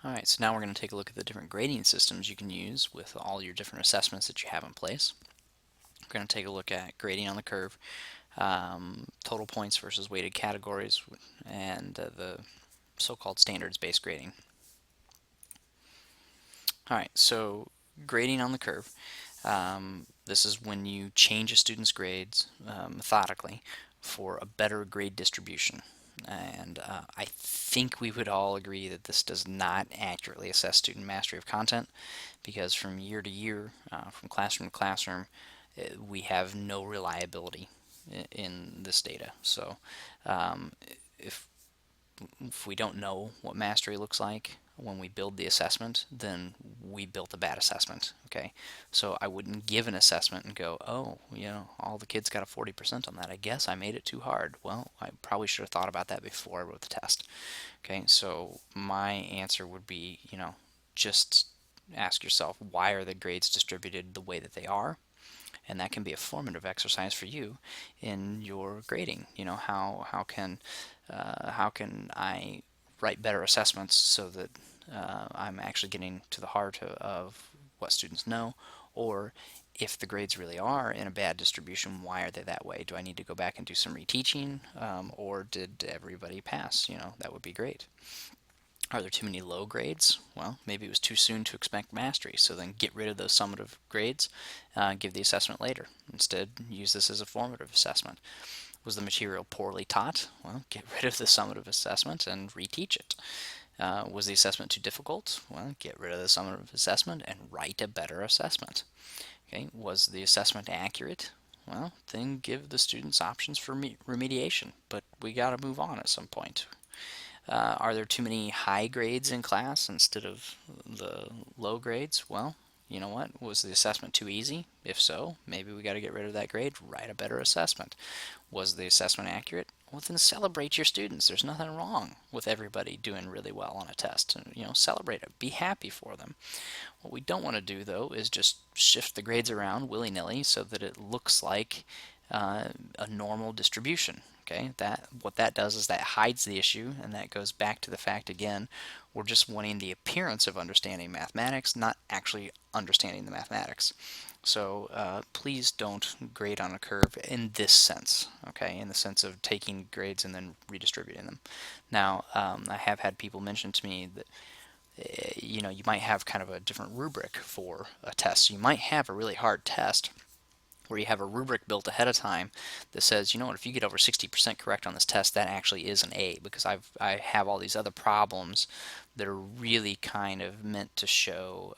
Alright, so now we're going to take a look at the different grading systems you can use with all your different assessments that you have in place. We're going to take a look at grading on the curve, total points versus weighted categories, and the so-called standards-based grading. Alright, so grading on the curve. This is when you change a student's grades methodically for a better grade distribution. And I think we would all agree that this does not accurately assess student mastery of content, because from year to year, from classroom to classroom, we have no reliability in this data. So um, if we don't know what mastery looks like when we build the assessment, then we built a bad assessment. Okay, so I wouldn't give an assessment and go, oh, all the kids got a 40% on that. I guess I made it too hard. Well, I probably should have thought about that before I wrote the test. Okay, so my answer would be, just ask yourself, why are the grades distributed the way that they are? And that can be a formative exercise for you in your grading. How can I write better assessments so that I'm actually getting to the heart of what students know? Or if the grades really are in a bad distribution, why are they that way? Do I need to go back and do some reteaching, or did everybody pass? That would be great. Are there too many low grades? Well, maybe it was too soon to expect mastery, so then get rid of those summative grades, give the assessment later. Instead, use this as a formative assessment. Was the material poorly taught? Well, get rid of the summative assessment and reteach it. Was the assessment too difficult? Well, get rid of the summative assessment and write a better assessment. Okay, was the assessment accurate? Well, then give the students options for remediation, but we got to move on at some point. Are there too many high grades in class instead of the low grades? Well, you know what? Was the assessment too easy? If so, maybe we got to get rid of that grade, write a better assessment. Was the assessment accurate? Well, then celebrate your students. There's nothing wrong with everybody doing really well on a test. Celebrate it. Be happy for them. What we don't want to do, though, is just shift the grades around willy-nilly so that it looks like a normal distribution. Okay, what that does is that hides the issue, and that goes back to the fact again, we're just wanting the appearance of understanding mathematics, not actually understanding the mathematics. So please don't grade on a curve in this sense, okay, in the sense of taking grades and then redistributing them. Now, I have had people mention to me that you might have kind of a different rubric for a test. So you might have a really hard test where you have a rubric built ahead of time that says, what, if you get over 60% correct on this test, that actually is an A, because I have all these other problems that are really kind of meant to show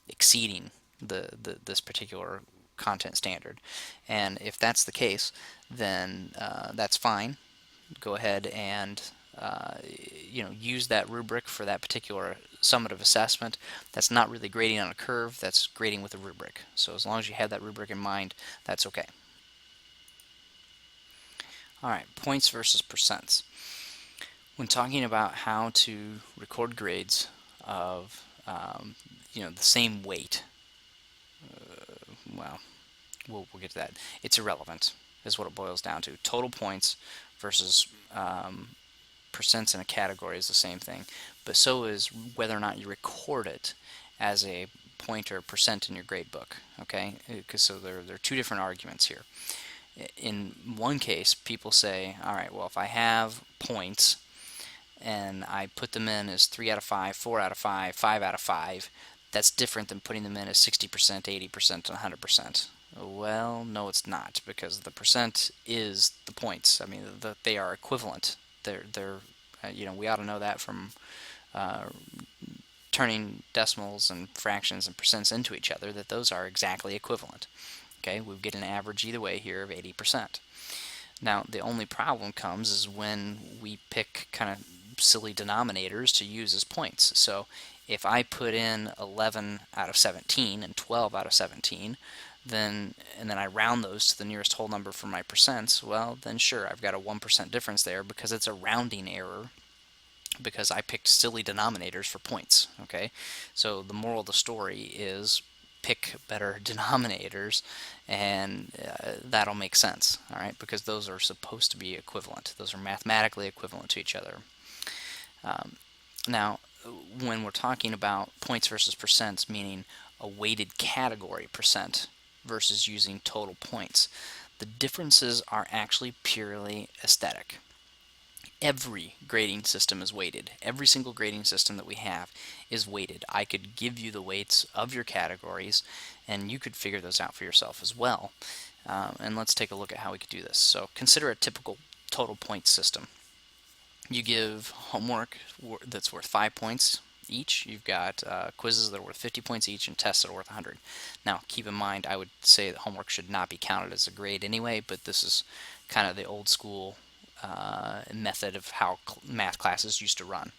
exceeding this particular content standard. And if that's the case, then that's fine. Go ahead and use that rubric for that particular summative assessment. That's not really grading on a curve, that's grading with a rubric. So as long as you have that rubric in mind, that's okay. Alright, points versus percents. When talking about how to record grades of the same weight, well, we'll get to that. It's irrelevant, is what it boils down to. Total points versus percents in a category is the same thing, but so is whether or not you record it as a point or percent in your grade book. Okay, because so there are two different arguments here. In one case, people say, all right, well, if I have points and I put them in as 3 out of 5, 4 out of 5, 5 out of 5, that's different than putting them in as 60%, 80%, and 100%. Well, no, it's not, because the percent is the points. I mean, they are equivalent. They're we ought to know that from turning decimals and fractions and percents into each other, that those are exactly equivalent. Okay, we get an average either way here of 80%. Now, the only problem comes is when we pick kind of silly denominators to use as points. So if I put in 11 out of 17 and 12 out of 17, and then I round those to the nearest whole number for my percents, well, then sure, I've got a 1% difference there because it's a rounding error, because I picked silly denominators for points. Okay, so the moral of the story is pick better denominators, and that'll make sense. All right, because those are supposed to be equivalent. Those are mathematically equivalent to each other. Now, when we're talking about points versus percents, meaning a weighted category percent versus using total points, the differences are actually purely aesthetic. Every grading system is weighted. Every single grading system that we have is weighted. I could give you the weights of your categories, and you could figure those out for yourself as well. And let's take a look at how we could do this. So consider a typical total points system. You give homework that's worth 5 points each. You've got quizzes that are worth 50 points each and tests that are worth 100. Now, keep in mind, I would say that homework should not be counted as a grade anyway, but this is kind of the old school method of how math classes used to run.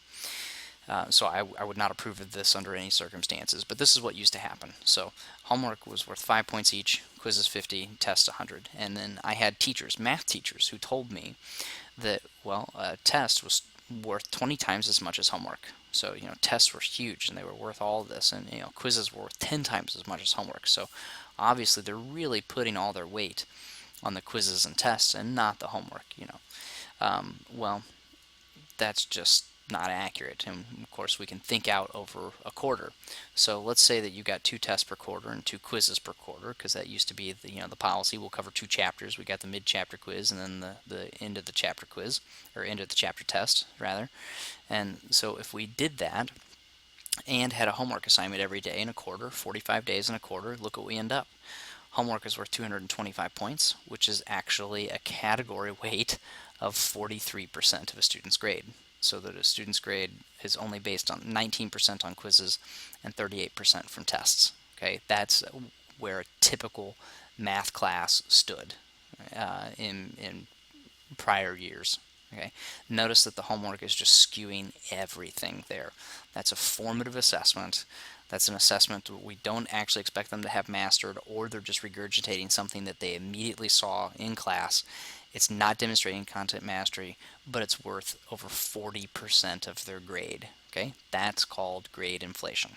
So I would not approve of this under any circumstances, but this is what used to happen. So homework was worth 5 points each, quizzes 50, tests 100. And then I had teachers, math teachers, who told me that, well, a test was worth 20 times as much as homework. So, tests were huge and they were worth all of this, and, quizzes were worth 10 times as much as homework. So obviously they're really putting all their weight on the quizzes and tests and not the homework. Well, that's just not accurate. And of course, we can think out over a quarter. So let's say that you got 2 tests per quarter and 2 quizzes per quarter, because that used to be the policy. We'll cover 2 chapters. We got the mid-chapter quiz and then the end of the chapter quiz, or end of the chapter test rather. And so if we did that and had a homework assignment every day in a quarter, 45 days in a quarter, look what we end up. Homework is worth 225 points, which is actually a category weight of 43% of a student's grade. So that a student's grade is only based on 19% on quizzes and 38% from tests. Okay, that's where a typical math class stood in prior years. Okay, notice that the homework is just skewing everything there. That's a formative assessment. That's an assessment that we don't actually expect them to have mastered, or they're just regurgitating something that they immediately saw in class. It's not demonstrating content mastery, but it's worth over 40% of their grade. Okay, that's called grade inflation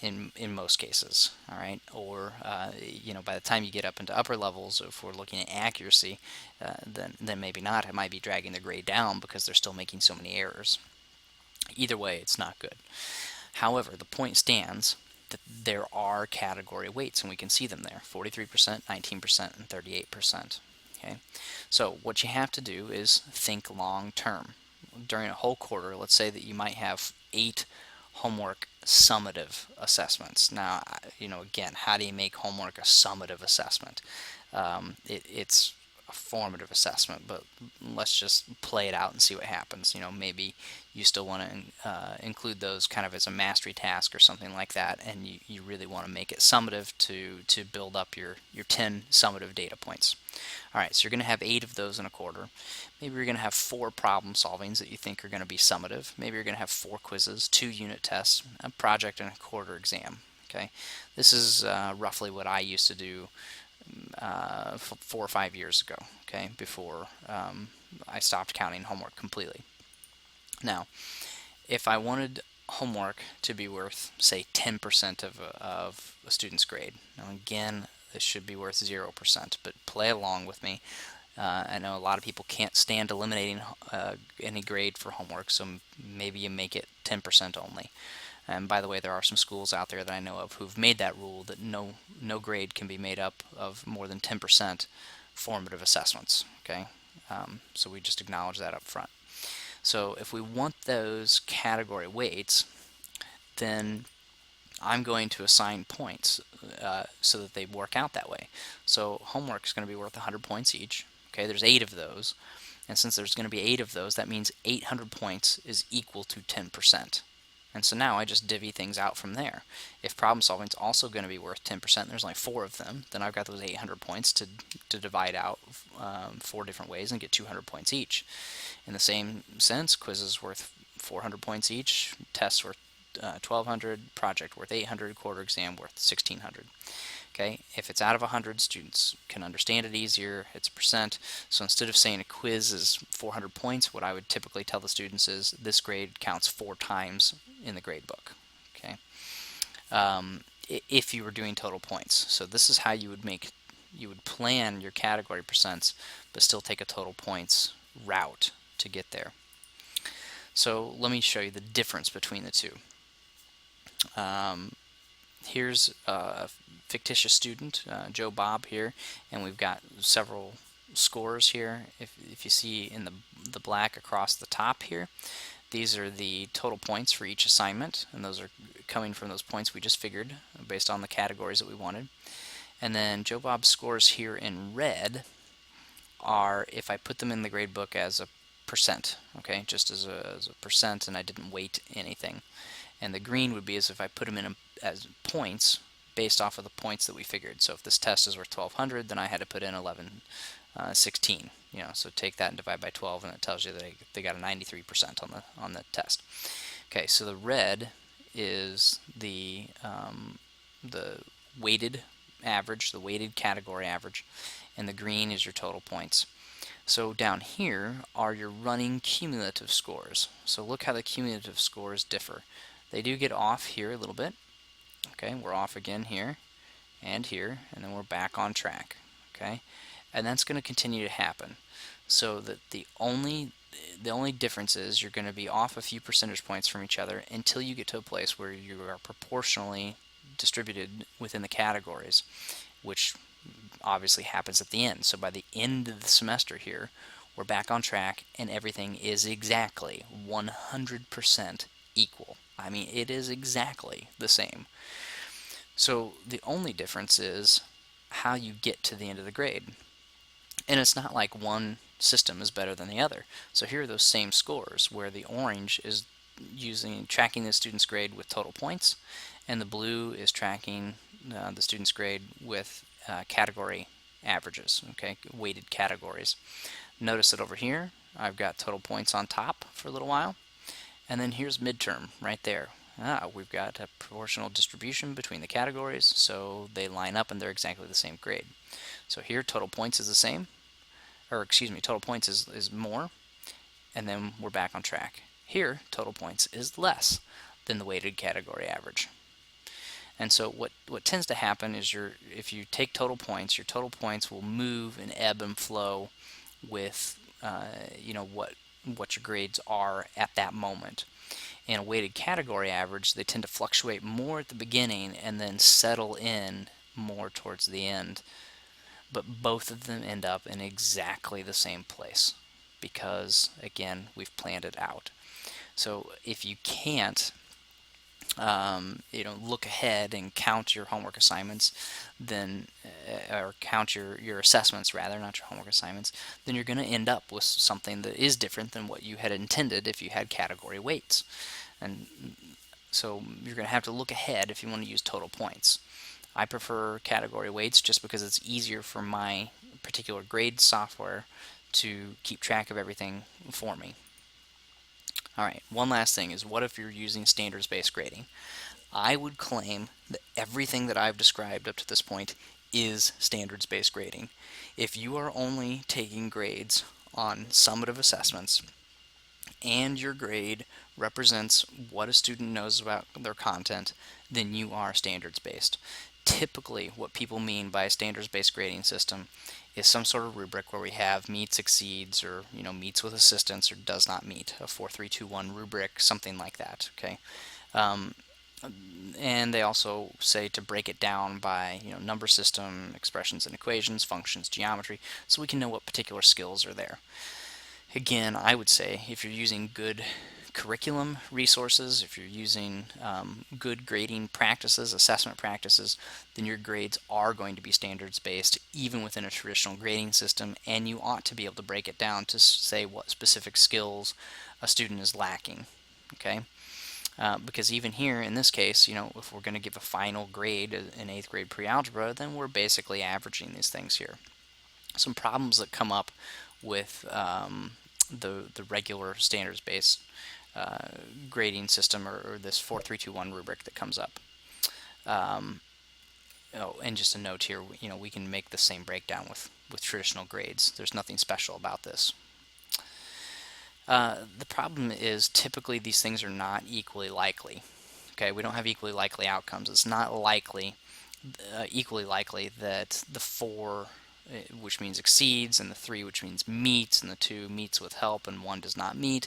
in most cases. All right, or by the time you get up into upper levels, if we're looking at accuracy, then maybe not. It might be dragging the grade down because they're still making so many errors. Either way, it's not good. However, the point stands that there are category weights, and we can see them there: 43%, 19%, and 38%. Okay, so what you have to do is think long term. During a whole quarter, let's say that you might have 8 homework summative assessments. Now, again, how do you make homework a summative assessment? It's a formative assessment, but let's just play it out and see what happens. Maybe you still want to include those kind of as a mastery task or something like that, and you really want to make it summative to build up your 10 summative data points. All right, so you're going to have 8 of those in a quarter. Maybe you're going to have 4 problem solvings that you think are going to be summative. Maybe you're going to have 4 quizzes, 2 unit tests, a project, and a quarter exam. Okay, this is roughly what I used to do 4 or 5 years ago. Okay, before I stopped counting homework completely. Now, if I wanted homework to be worth, say, 10% of a student's grade, now again, this should be worth 0%, but play along with me. I know a lot of people can't stand eliminating any grade for homework, so maybe you make it 10% only. And by the way, there are some schools out there that I know of who've made that rule that no grade can be made up of more than 10% formative assessments. Okay, so we just acknowledge that up front. So if we want those category weights, then I'm going to assign points so that they work out that way. So homework is going to be worth 100 points each. Okay, there's 8 of those, and since there's going to be 8 of those, that means 800 points is equal to 10%. And so now I just divvy things out from there. If problem solving is also going to be worth 10%, there's only 4 of them, then I've got those 800 points to divide out 4 different ways and get 200 points each. In the same sense, quizzes worth 400 points each, tests worth 1200, project worth 800, quarter exam worth 1600. Okay, if it's out of 100, students can understand it easier. It's a percent. So instead of saying a quiz is 400 points, what I would typically tell the students is this grade counts 4 times in the grade book. Okay, if you were doing total points. So this is how you would plan your category percents, but still take a total points route to get there. So let me show you the difference between the two. Here's a fictitious student, Joe Bob here, and we've got several scores here. If you see in the black across the top here, these are the total points for each assignment, and those are coming from those points we just figured based on the categories that we wanted. And then Joe Bob's scores here in red are if I put them in the grade book as a percent, okay, just as a percent, and I didn't weight anything. And the green would be as if I put them in as points based off of the points that we figured. So if this test is worth 1200, then I had to put in 1116. So take that and divide by 12, and it tells you that they got a 93% on the test. Okay, so the red is the weighted average, the weighted category average, and the green is your total points. So down here are your running cumulative scores. So look how the cumulative scores differ. They do get off here a little bit. Okay, we're off again here, and then we're back on track. Okay, and that's going to continue to happen. So that the only difference is you're going to be off a few percentage points from each other until you get to a place where you are proportionally distributed within the categories, which obviously happens at the end. So by the end of the semester here, we're back on track and everything is exactly 100% equal. I mean, it is exactly the same. So the only difference is how you get to the end of the grade. And it's not like one system is better than the other. So here are those same scores where the orange is tracking the student's grade with total points, and the blue is tracking the student's grade with category averages, okay, weighted categories. Notice that over here I've got total points on top for a little while, and then here's midterm right there. We've got a proportional distribution between the categories, so they line up and they're exactly the same grade. So here total points is the same, or excuse me, total points is more, and then we're back on track. Here total points is less than the weighted category average. And so what tends to happen is if you take total points, your total points will move and ebb and flow with what your grades are at that moment. In a weighted category average, they tend to fluctuate more at the beginning and then settle in more towards the end. But both of them end up in exactly the same place because, again, we've planned it out. So if you can't look ahead and count your homework assignments, then or count your assessments rather, not your homework assignments, then you're going to end up with something that is different than what you had intended if you had category weights. And so you're going to have to look ahead if you want to use total points. I prefer category weights just because it's easier for my particular grade software to keep track of everything for me. Alright, one last thing is, what if you're using standards-based grading? I would claim that everything that I've described up to this point is standards-based grading. If you are only taking grades on summative assessments and your grade represents what a student knows about their content, then you are standards-based. Typically, what people mean by a standards-based grading system is some sort of rubric where we have meets, exceeds, or meets with assistance, or does not meet, a 4-3-2-1 rubric, something like that. Okay, and they also say to break it down by number system, expressions and equations, functions, geometry, so we can know what particular skills are there. Again, I would say if you're using good curriculum resources, if you're using good grading practices, assessment practices, then your grades are going to be standards-based even within a traditional grading system, and you ought to be able to break it down to say what specific skills a student is lacking. Okay, because even here in this case, if we're going to give a final grade in 8th grade pre-algebra, then we're basically averaging these things here. Some problems that come up with the regular standards-based grading system, or this 4-3-2-1 rubric that comes up. And just a note here, we can make the same breakdown with traditional grades. There's nothing special about this. The problem is typically these things are not equally likely. Okay, we don't have equally likely outcomes. It's not likely, equally likely that the 4 which means exceeds, and the 3, which means meets, and the 2 meets with help, and 1 does not meet.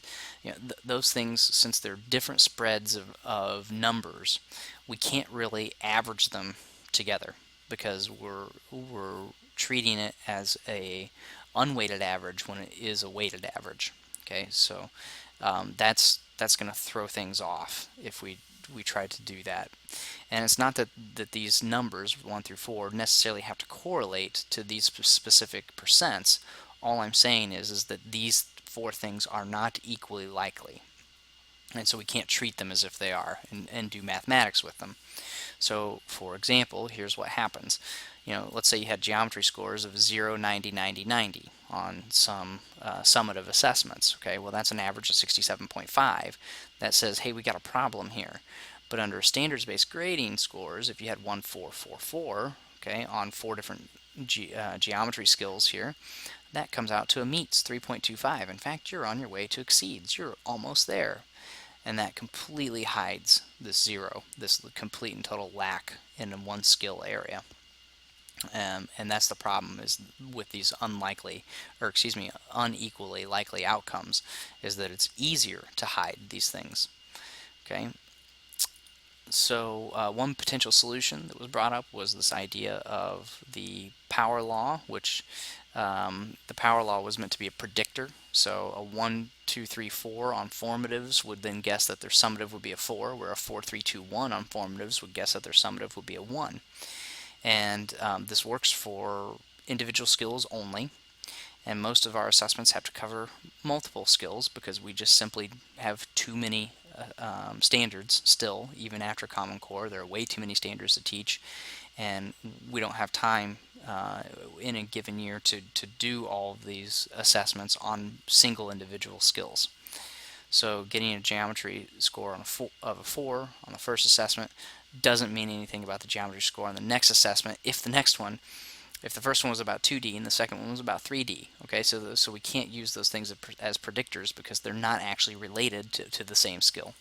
Those things, since they're different spreads of numbers, we can't really average them together because we're treating it as a unweighted average when it is a weighted average. Okay, so that's going to throw things off if we try to do that. And it's not that these numbers 1 through 4 necessarily have to correlate to these specific percents. All I'm saying is that these 4 things are not equally likely, and so we can't treat them as if they are and do mathematics with them. So for example, here's what happens. Let's say you had geometry scores of 0, 90, 90, 90 on some summative assessments. Okay, well, that's an average of 67.5. That says, hey, we got a problem here. But under standards-based grading scores, if you had 1, 4, 4, 4, okay, on 4 different geometry skills here, that comes out to a meets 3.25. In fact, you're on your way to exceeds. You're almost there. And that completely hides this 0, this complete and total lack in one skill area. And that's the problem is with these unequally likely outcomes, is that it's easier to hide these things. Okay. So one potential solution that was brought up was this idea of the power law, which the power law was meant to be a predictor. So a 1, 2, 3, 4 on formatives would then guess that their summative would be a 4, where a 4, 3, 2, 1 on formatives would guess that their summative would be a 1. And this works for individual skills only. And most of our assessments have to cover multiple skills because we just simply have too many standards still, even after Common Core. There are way too many standards to teach, and we don't have time in a given year to do all of these assessments on single individual skills. So getting a geometry score of a 4 on the first assessment doesn't mean anything about the geometry score on the next assessment if the first one was about 2D and the second one was about 3D. Okay, so we can't use those things as predictors because they're not actually related to the same skill.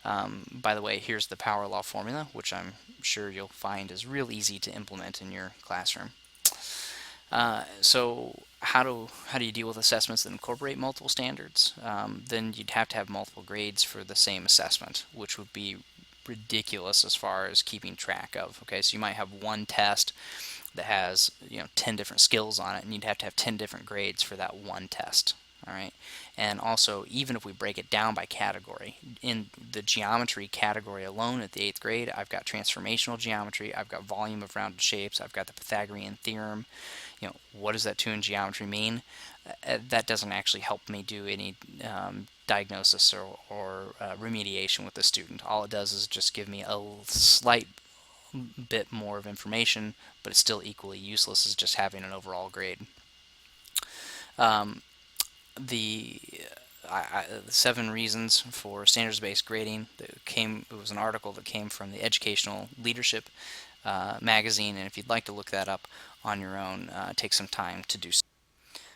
By the way, here's the power law formula, which I'm sure you'll find is real easy to implement in your classroom. So how do you deal with assessments that incorporate multiple standards? Then you'd have to have multiple grades for the same assessment, which would be ridiculous as far as keeping track of. Okay, so you might have one test that has 10 different skills on it, and you'd have to have 10 different grades for that one test. All right, and also even if we break it down by category, in the geometry category alone at the 8th grade, I've got transformational geometry, I've got volume of rounded shapes, I've got the Pythagorean theorem. What does that 2 in geometry mean? That doesn't actually help me do any diagnosis or remediation with the student. All it does is just give me a slight bit more of information, but it's still equally useless as just having an overall grade. The 7 reasons for standards-based grading it was an article that came from the Educational Leadership magazine, and if you'd like to look that up on your own, take some time to do so.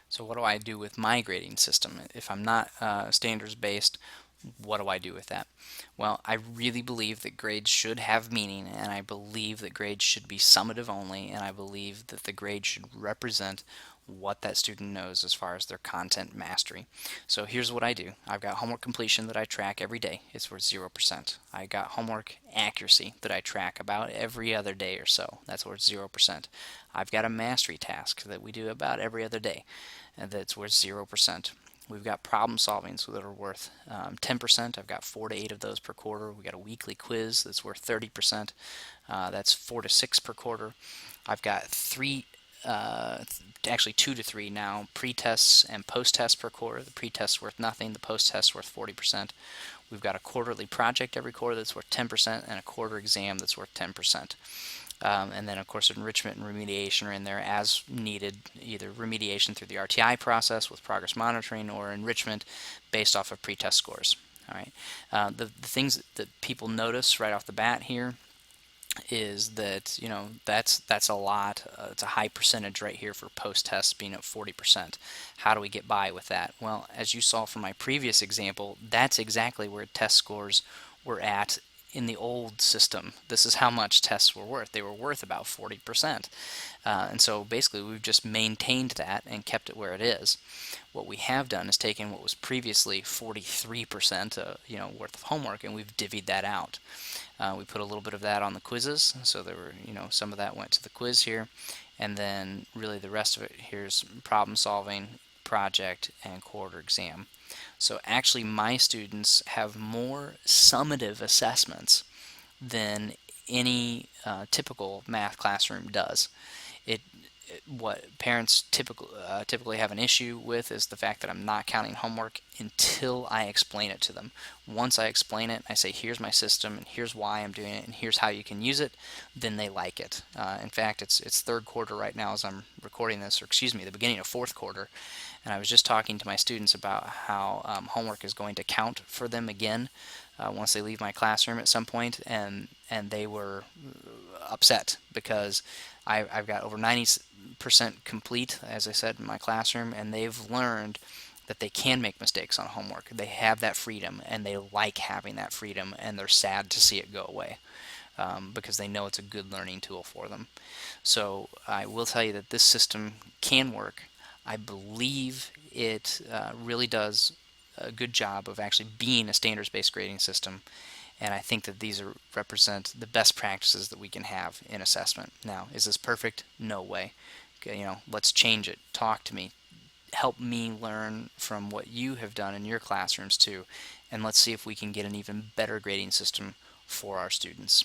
So what do I do with my grading system? If I'm not standards-based, what do I do with that? Well, I really believe that grades should have meaning, and I believe that grades should be summative only, and I believe that the grade should represent what that student knows as far as their content mastery. So here's what I do. I've got homework completion that I track every day. It's worth 0%. I got homework accuracy that I track about every other day or so. That's worth 0%. I've got a mastery task that we do about every other day, and that's worth 0%. We've got problem solving that are worth 10%. I've got 4 to 8 of those per quarter. We've got a weekly quiz that's worth 30%. That's 4 to 6 per quarter. I've got actually 2 to 3 now, pre-tests and post-tests per quarter. The pre-test's worth nothing. The post-test's worth 40%. We've got a quarterly project every quarter that's worth 10%, and a quarter exam that's worth 10%. And then, of course, enrichment and remediation are in there as needed, either remediation through the RTI process with progress monitoring or enrichment based off of pre-test scores. All right. The things that people notice right off the bat here is that that's a lot. It's a high percentage right here for post-tests being at 40%. How do we get by with that? Well, as you saw from my previous example, that's exactly where test scores were at in the old system, this is how much tests were worth. They were worth about 40%. And so basically we've just maintained that and kept it where it is. What we have done is taken what was previously 43% worth of homework, and we've divvied that out. We put a little bit of that on the quizzes, so there were, some of that went to the quiz here, and then really the rest of it here's problem solving, project, and quarter exam. So actually my students have more summative assessments than any typical math classroom does. It what parents typically have an issue with is the fact that I'm not counting homework until I explain it to them. Once I explain it, I say, here's my system, and here's why I'm doing it, and here's how you can use it, then they like it. In fact, it's third quarter right now as I'm recording this, or excuse me, the beginning of fourth quarter, and I was just talking to my students about how homework is going to count for them again once they leave my classroom at some point, and they were upset because I've got over 90% complete, as I said, in my classroom, and they've learned that they can make mistakes on homework. They have that freedom, and they like having that freedom, and they're sad to see it go away because they know it's a good learning tool for them. So I will tell you that this system can work. I believe it really does a good job of actually being a standards-based grading system, and I think that these represent the best practices that we can have in assessment. Now, is this perfect? No way. Okay, let's change it. Talk to me. Help me learn from what you have done in your classrooms too, and let's see if we can get an even better grading system for our students.